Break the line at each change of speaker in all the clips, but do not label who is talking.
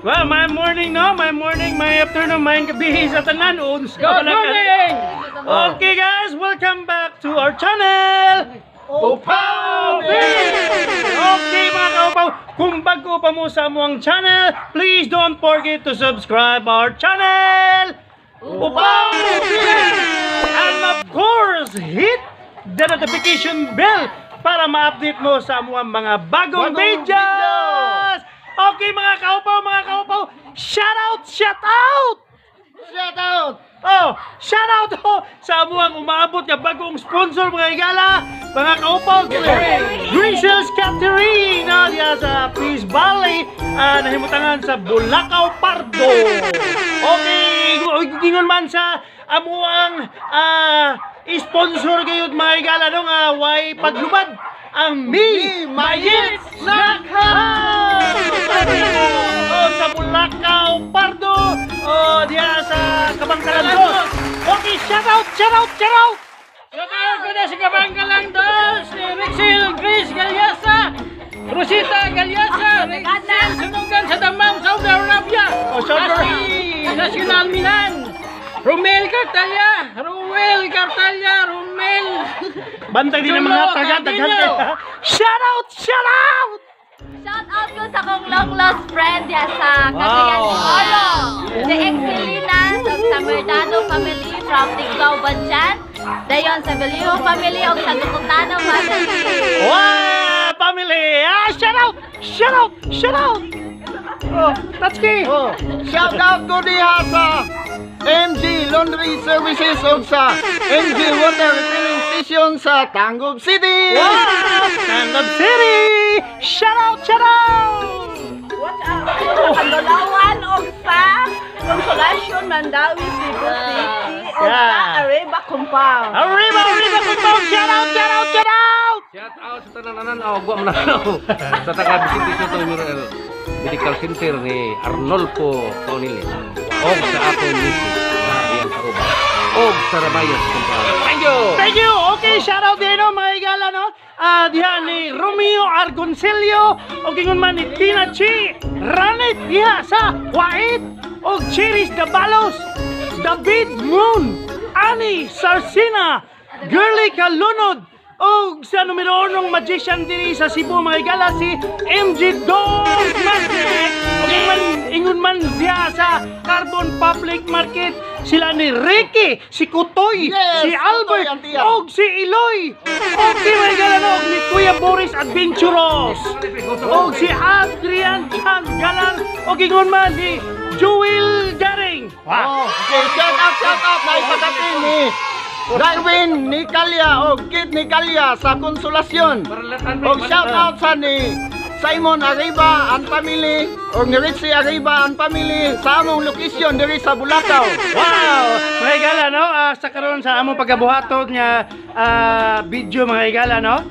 Well, my morning, no? My morning, my afternoon, my gabi sa tanan.
Good morning!
Okay guys, welcome back to our channel! Upaw! Okay mga kaupaw, kung bago pa mo sa amuang channel, please don't forget to subscribe our channel! Upaw! And of course, hit the notification bell para ma-update mo sa amuang mga bagong videos! Okay mga kaupaw, shout out! Shout out! Oh, shout out sa amuang umaabot na bagong sponsor mga igala, mga kaupaw, Gracie's Catering diya sa Peace Valley, nahimutangan sa Bulacau, Pardo. Okay, gingon man sa amuang sponsor gayud mga igala no nga way paglubad ang Mi Mayit Snackhouse sa Bulacau, Pardo, diya sa Kabangkalan 2. Okay, shout out!
Shout out ko na sa Kabangkalan 2, si Rexil Grace Galyasa, Rosita Galyasa, Rexil Sunugan sa Damang, Saudi Arabia, National Milan, Romel Cartalia,
bantay din ang mga taga-daghan. Shout out!
Shout out ko sa kong long lost friend ya sa Cagayan de Oro. The Excelinas of sa Merdado family from Tigao, Bansyan. Dayon sa Belio family o sa Dukutano family.
Wow! Family! Shout out! Oh, that's key!
Oh, shout out ko diha sa MG Laundry Services o sa MG Water Refilling Station sa Tangub City!
Wow! Tangub City! Shout out!
Watch out! Pagdalawan o sa Consolation Mandawi Cebu City o sa Arriba Compound.
Arriba Compound! Shout out!
Shout out sa tananan gua menang sa taga-bisik dito sa Medical Center ni Arnolfo Tonile og sa akong misis diyan sa Aruba og sa Rabayas Compound.
Thank you! Okay, shout out din mga igala no? Diha ni Romeo Argoncillo o gingon man ni Tina Chi Ranit diha sa Wait og Cheris Dabalos, David Moon, Ani Sarcina, Girly Kalunod og sa numero 1 magician diri sa Cebu mga igala si MG Dog Magic og ingon man diha sa Carbon Public Market sila ni Ricky, si Kutoy, si Albert og si Iloy. Okay mga igala no, ni Kuya Boris Adventuros og si Adrian Galang og ingon man ni Joel Garing.
Wow! Okay, shout out na ipadating ni Darwin Nicalia o Kit Nicalia sa Konsolasyon. O shout out sa ni Simon Arriba and family o ni Richie Arriba and family sa among location diri sa Bulacau.
Wow! Mga igala no, sa karon sa among pagkabuhaton nga video mga igala no.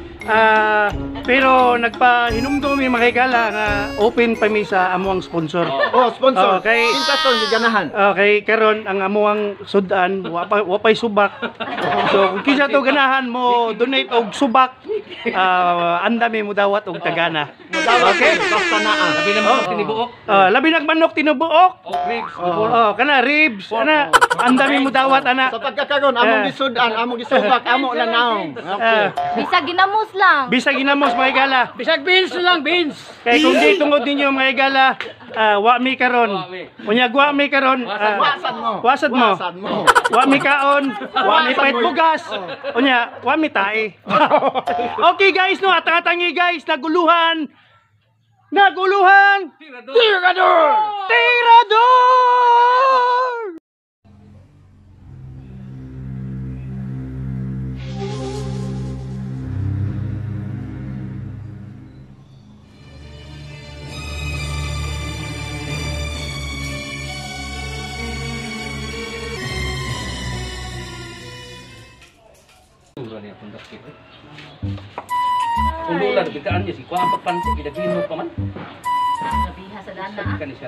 Pero nagpahinumdum mi mga igala nga open pa mi sa amuang sponsor.
Oh, sponsor.
Okay.
Intaton di ganahan.
Okay, karon ang amuang sudan wapay subak. So kung kinsa to ganahan mo donate og subak, andami mo dawat og tagana.
Okay, basta naa.
Labi na manok tinibuok.
Labi nagmanok tinubuok.
Ribs.
Kana ribs, ana andami mo dawat ana.
Sa pagkakaroon among gisudan, among gisubak, amo lang naong. Okay.
Bisa ginamos lang.
Bisa ginamos mga igala.
Bisag beans lang, beans.
Kay kung di tungod ninyo mga igala, wa mi karon. Unya wa mi karon. Wasad mo. Wa mi kaon, wa mi pait bugas. Unya wa mi tae. Okay guys no, atatangi guys, naguluhan. Tirador!
Ululan bitaan niya si kuha ang pagpansin gidagino pa man.
Nabiha sa dana.
Kanisyan.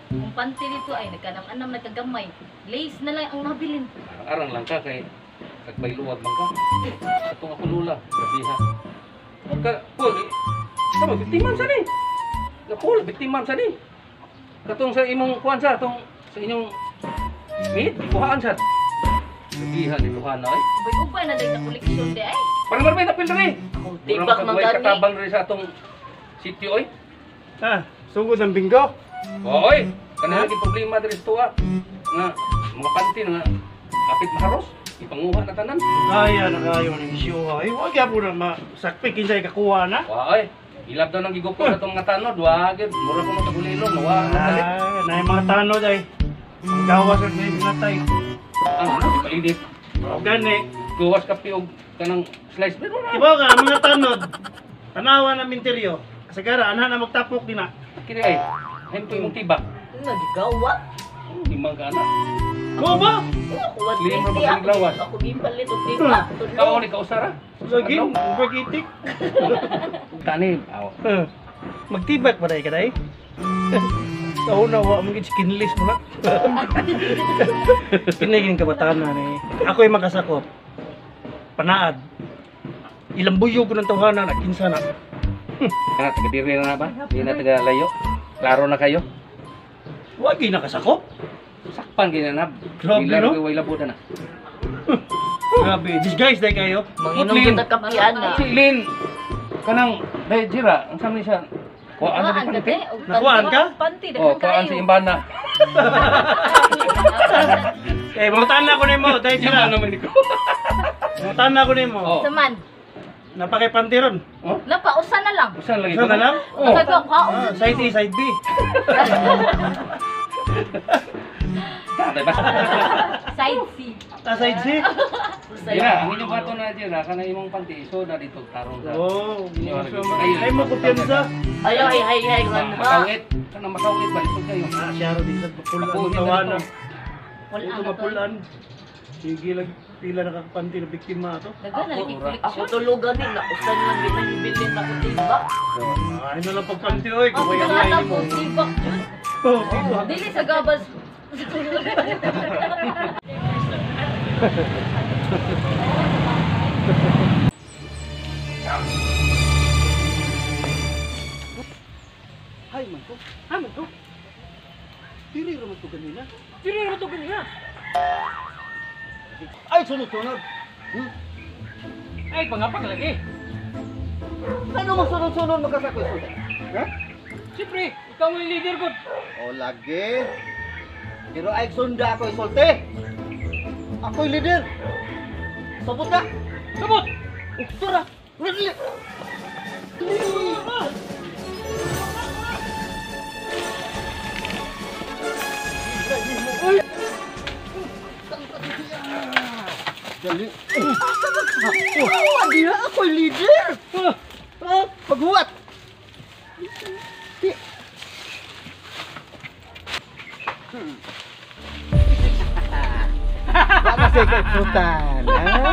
Ang panty dito ay nagkanam-anam nagkagamay. Lace na lang ang nabilin.
Arang lang ka kay kagbayluwag man ka. Katong ako lula, nabiha. Pagka, Paul, sama biktiman sa ni. Napul, biktiman sa ni. katong sa imong kuan sa tong sa inyong meat kuhaan sa. Sabihan dito kana ay.
Ugay na dahil na koleksyon di ay.
Parang marami napil rin.
tibak man gani.
Katabang rin sa atong sitio oy.
Sugod ang bingo.
Oy, kanang lagi problema diri sa tuwa. Nga mga panty nga kapit maharos, ipanguha na tanan.
Kaya na kayo ng isyu. Ay, wag ya po na masakpik kinsay kakuha na.
Oy, ilab daw nang gigupo na tong mga tanod, wag mura ko mo tagulilo, nawa na kalit.
Na yung mga tanod ay. Ang gawas ang natay.
Ano, di painit.
O gani.
Gawas kape og kanang slice bread wala.
Ibaw ka, mga tanod. Tanawa na minteryo. Kasagara, anha na magtapok din na.
Kini ay, hento imong tibak.
Nagigawa.
Di man kana.
Mo ba?
Ako wad
Lima
hindi
ba
ako.
lawas?
Ako gipalit og tibak.
Kao ni kausara.
Lagi, pagitik.
Tani, aw.
Magtibak ba ka day? Sa una, wa mong skinless mo na. Kiniging kabataan na ni. Ako'y makasakop. Panaad. Ilang buyo ko ng tawanan at kinsa na.
Kana taga diri na ba? Di na taga layo. Klaro na kayo.
Wag yung nakasakop.
Sakpan ginanab.
Grabe, no?
Way labot na.
Grabe, disguise day kayo.
Manginom kita kapian na.
Si Lin, kanang dahil jira, ang sami siya. Kuhaan na
Kuhaan
di panty.
Nakuhaan ka?
Panty,
Oh,
dagan
kuhaan si
kayo.
Imbana.
Eh, mangutan na ko nimo dahil
Sila
sila.
naman ko.
Mangutan na ko nimo.
Oh.
Saman,
Napakipanti ron.
Oh,
napausan na lang.
saan lagi
Isa na lang?
Oh.
Sabi ko, kaon.
Side A, side B.
Tatay ba?
Side C.
Side C.
Jira, ang inyong bato na jira, kanang imong panty, so na dito tarong sa.
Oh,
Ayun.
ay mo kumpiyansa.
Ayaw, hay, man ba?
Makawit. Kanang makawit ba dito kayo?
Siya ro din sa pulan
Ako,
ng tawanan.
Wala
Ito
na to.
mapulan. Sige lang pila nakakapanti na biktima to.
Dagan na lagi
Ako
koleksyon.
tulugan din na usan lang ginahibilin na ko tibak.
Ay na lang pagpanti oy,
Ako
kung
na
kaya
lang
mo.
po, tibak yun.
Oh, diba?
Dili sa gabas.
Hay man ko. Hay man ko. Dili ra man to kanina.
Dili naman ito kanina.
Ay sunod-sunod.
Ay, pangapag lagi.
Ano mo sunod-sunod makasakoy suda? Ha?
Siyempre, ikaw ang leader ko.
O lagi. Pero ay sunda ako isolte. Ako'y leader. Sabot ka.
Sabot!
Uktura. Really? Dali. Hindi na ako'y leader. Paghuwat. Baka sa ikay-frutan, ha?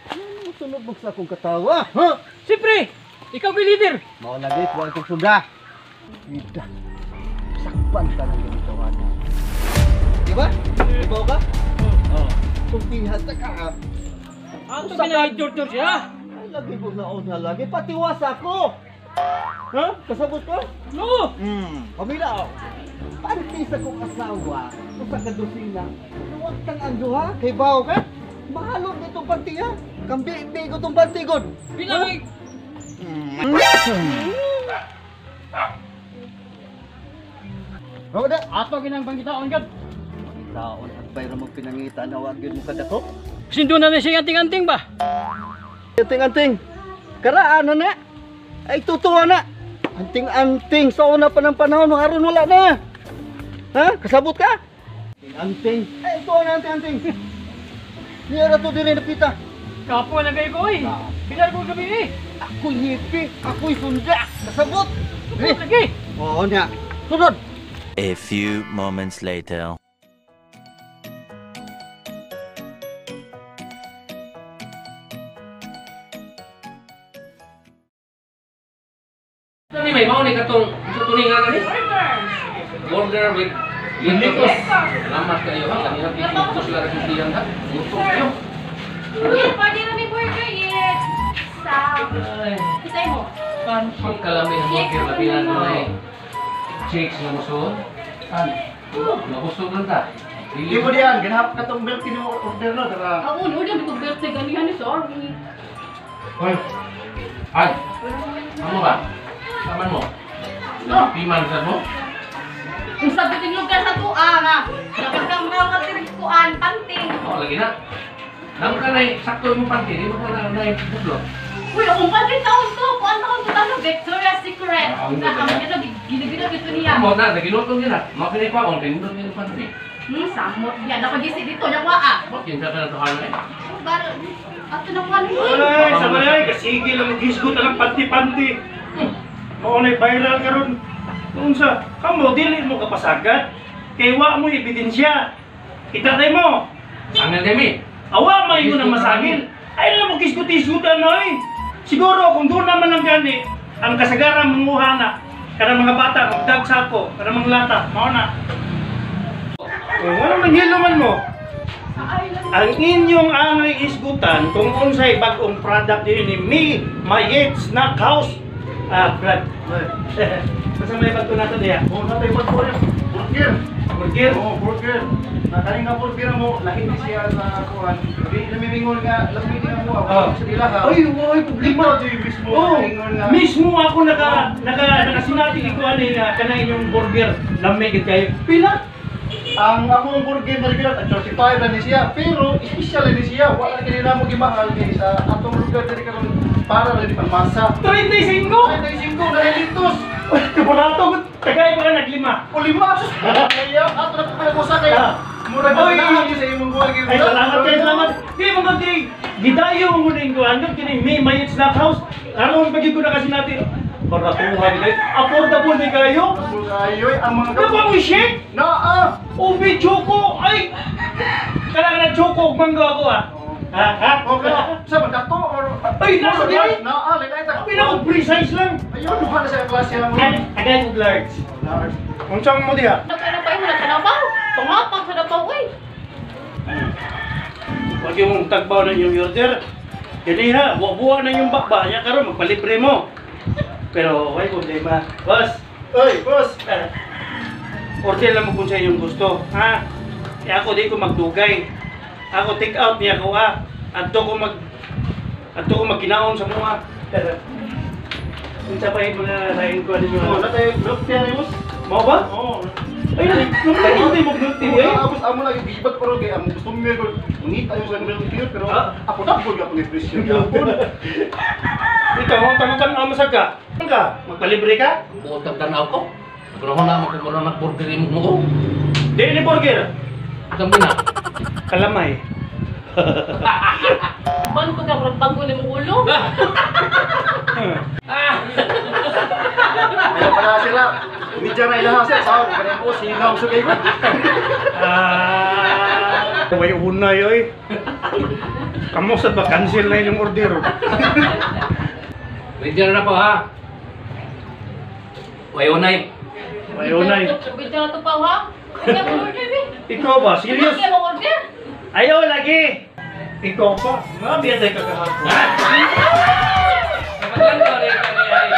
Ano sunod mo sa akong katawa, ha?
Siyempre, ikaw ang leader.
Mau lagi, kuha kong suga. Ida. Sakpan ka ng ganito, wala. Diba? Diba ka? Oo. Tumpihan na ka.
Ato pinahidyor-dyor siya.
Ay, lagi mo na lagi. Patiwas ako. Ha? Kasabot ko?
No!
Pamila, panti sa kong asawa, kung sa kadusina, huwag kang ando ha, kay Bao ka, mahalon nitong panti ha, kambi-imbi ko itong panti ko.
Pinamig!
Huwag na.
Ato ginang bangkitaon ka.
Taon at bayra mong pinangita na huwag yun mo kadako.
Sindo na siya anting-anting ba?
Anting-anting, karaan na. Ay tutuwa na. Anting-anting, sa una pa ng panahon, mga aron wala na. Ha? Kasabot ka? Anting-anting. Ay, ito na anting-anting. Niya na to din napita.
Kapo na kayo ko eh. Bilar ko gabi eh.
Ako'y hippie, ako'y sunda. Kasabot.
Sabot lagi.
Oo niya. Sunod.
A few moments later.
Ni may mao ni katong tuningan ni. Burger with lintos. Salamat kayo ha. Kanina pinto sila ra kisiyan ha. Gusto kayo.
Pwede na may burger yet. Sa... Kitay mo.
Pang kalami ang burger labihan mo na eh. chicks nga gusto. Gusto lang ta.
Di mo diyan, ginahap ka tong milk kini order no, tara.
Ako, udah ko birthday ganihan ni sorry.
Hoy. Ay. Ano ba? Saman mo.
No.
Piman sa mo.
Kung sabitin lugar sa tuwa nga, dapat kang mga tirikuan, panting.
Oh, lagi na. Nang ka na sakto yung panty, di mo ka na yung
Uy, ang panting taon to, kuan taon to talo, Victoria's Secret.
Ang
Sa kami
ganda.
ito, ginagina dito niya.
Mo na, naginutong nila. Makinay pa akong tinutong nila panty.
Samot yan, nakagisi dito, nakwaa.
Kinsa ka na tuhan eh.
Bar, ato nang wala
Ay, sa balay, kasigi lang gisgot ang panti-panti. Oo na viral karon. Unsa, kamo dili mo kapasagat. Kay wa mo ebidensya. Itatay mo.
Angel Demi.
Awa may mo nang masagil. Ay lang mo gisgot-gisgotan no eh. Siguro kung doon naman lang gani ang kasagaran manguha na kanang mga bata magdagsa ko, kanang mga lata, mao na. Ano nanghiluman mo? Ang inyong angay isgutan kung unsay bag-ong product din ni My Yates Snack House. Brad. Basta may bago nato diya.
Oh, natay ba po rin? Burger.
Burger.
Oh, burger. Nakaling nga burger mo, lahi ni siya sa kuhan. Namimingon nga, lamig nga mo. Sa dila ha.
Ay, problema.
Mismo,
Oh,
namimingon nga.
mismo ako nakasinati ikuan ni kanang inyong burger. Lamig kayo. Pila?
Ang akong burger na regular, 35 na ni siya. Pero, special ni siya. Wala ka nila mo gimahal ni sa atong lugar diri karon para rin pagmasa.
35.
35 na litos.
Kabarato, tagay pa ka naglima.
O 5. Kaya, ato na pa ko sa kaya. Mura ka
Oy.
na sa imong burger.
Ay, salamat kayo, salamat. Di mo magdi, gidayo mo din ko. Hanggang kini may Snack House. Aron pagid ko na kasi natin. Baratuhan kayo. Affordable ni kayo.
Ayoy, ang mga
Ano ba mo shake?
Naa!
Ubi choco. Ay! Kailangan na choco. Mangga ako ah. Ha?
Okay, sa magdato or...
Ay, nasa dili.
Naa, lagay ta.
Pinaka-precise lang.
Ayun, duha na sa klase mo.
Again, large. Unsang mo diha?
Nagkanapay mo na kanabaw. Pangapang sa nabaw, uy.
Huwag yung tagbaw na yung order. Kani ha, buwa na yung bakba. Yan karon magpalibre mo. Pero, why problema? Boss,
Oy, boss!
order lang mo kung sa inyong gusto. Ha? Eh ako di ko magdugay. Ako take out niya ko ha. Adto ko magkinaon sa mga. Unsa pa yung mga lain ko din
Oh,
yung
natay milk tea ni boss.
Mo ba?
Oo.
Ay, hindi mo gnuti eh.
Tapos amo lagi gibat pero kay amo gusto mo ko ngita yung sa milk tea pero ako na po gyud ang presyo gyapon.
Ikaw, tanong-tanong mo sa ka. Magpalibre ka?
Buot ang tanaw ko. Pero na mo kung nag-burger mo ko.
Di ni burger.
Sabi na.
Kalamay.
Ban ko ka, bago ni mong ulo.
Kaya para sila medya na ilaha sa sao kaya po sinaw sa kay ko.
Way unay oy. Kamu sa ba cancel na yung order?
Ready na po ha. Wayonay.
Way unay.
Bidyo na to pa, ha? Kaya mo order, eh.
Ikaw ba? Serious?
Kaya mo order?
Ayaw lagi. Ikaw pa. Mga biya tayo kakahapon.
Kapag ko rin kani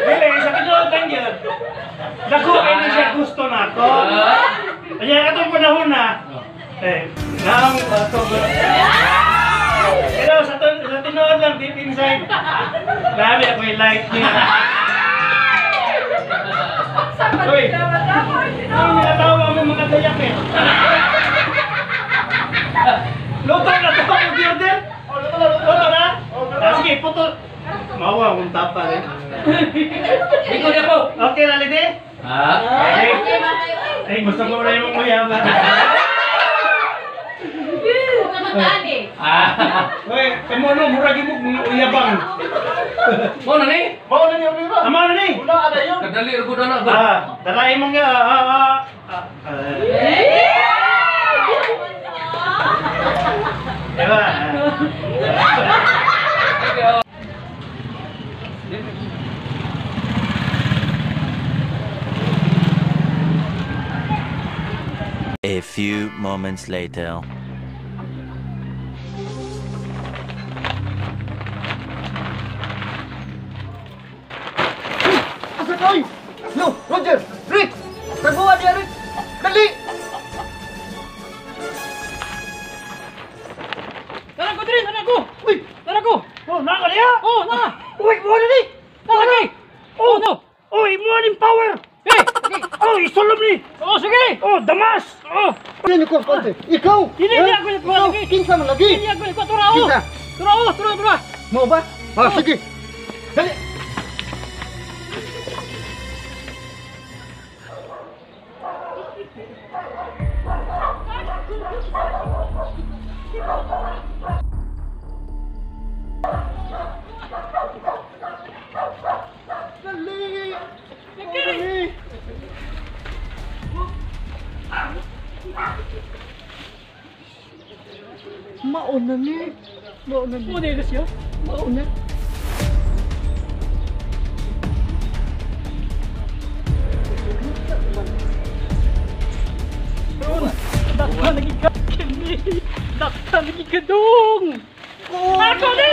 Dili, sa kinuotan yun. Dako, hindi siya gusto na ako. Kaya katong panahon na. Naang bato ba? Pero sa tinuod lang, deep inside. Grabe ako yung light niya. Uy, ang natawa mo mga dayak eh. Luto na ito, mag-order? Luto na? Sige, putol. Mawa akong tapa rin.
Ikaw na po.
Okay, Lalide?
Ha?
Ay, gusto ko na yung mayaman.
Huwag ka magdali.
Uy, kamo no, muragi mo mga uyabang.
Mo na ni.
Mao na niyo ba?
Ama na ni.
Wala ada yun.
Kadali ko na.
Dalay mo nga. Diba?
A few moments later.
Asa kay? No, Roger! Rick! Tagbuha niya, Rick! Dali!
Tara ko din, tara ko. Uy, tara ko.
Oh, naka niya?
Oh, na.
Uy, mo na ni!
Tara kay. Oh, no.
Uy, mo na power!
Hey, okay.
Oh, isulom ni!
Oh, sige.
Oh, damas! Oh!
Yan yung kumpante. Ikaw!
Hindi niya ako nagkuha lagi.
Kinsa man lagi!
Hindi ako nagkuha. Tura, oh.
Kinsa?
Tura, oh, tura, tura.
Mo ba? Ah, sige! Dali! Dali! Dali! Mauna ni! Mauna ni!
Oh, dito siya.
Mauna!
Dakta lagi ka. Dakta lagi ka dong. Ako ni.